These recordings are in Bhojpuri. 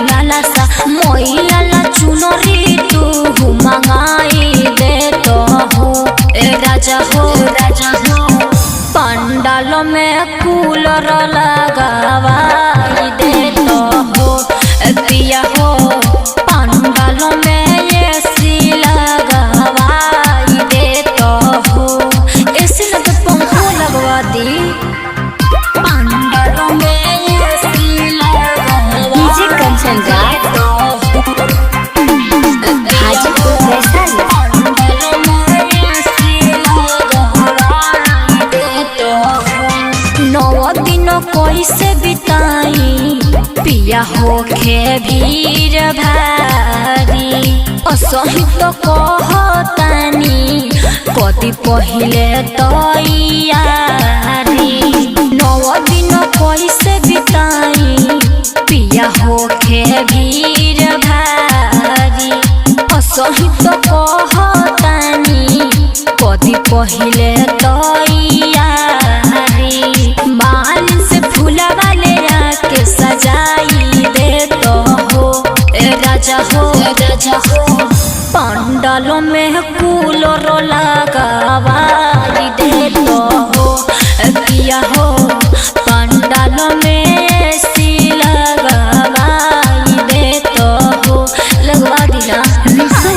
लाला सा मोइया ला चुनरी तू मंगाई दे तो हो राजा हो पंडाल में कूलर लगावाई दे तो हो पिया हो पंडाल में एसी लगावाई दे तो हो एसी लगे पंखा लगवा दी पंडाल में एसी लगावाई डीजे कंचन राज हाजीपुर वैशाली। कैसे बिताई पिया होखे भीड़ भारी असही तो कहतानी कदी पहिले तैयारी 9 दिन कैसे बिताई पिया होखे भीड़ भारी असही तो कहतानी कदी पहिले तैयारी माल से फूला वाले आके सजाई दे तो हो राजा हो पंडालों में कूलर लगावाई दे तो हो पिया हो पंडालों में एसी लगावाई दे तो हो लगवा दिला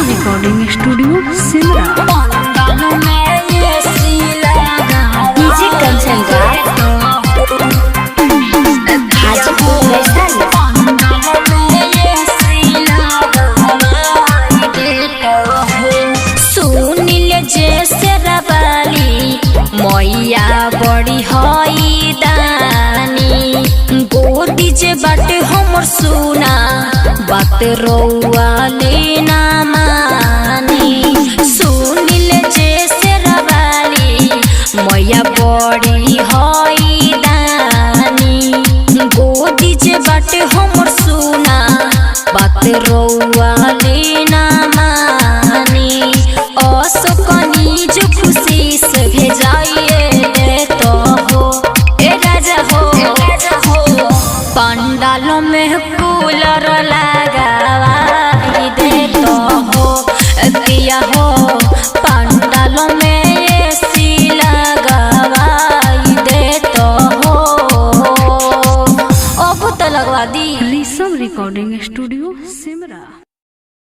रिकॉर्डिंग स्टूडियो सिमरा। पंडालों में एसी लगावाई डीजे कंचन राज हाजीपुर वैशाली। सुनिल जैसे रवाली मैया बड़ी हई दानी गोदी जे बाट हमर सुना बात रौआ लेना मानी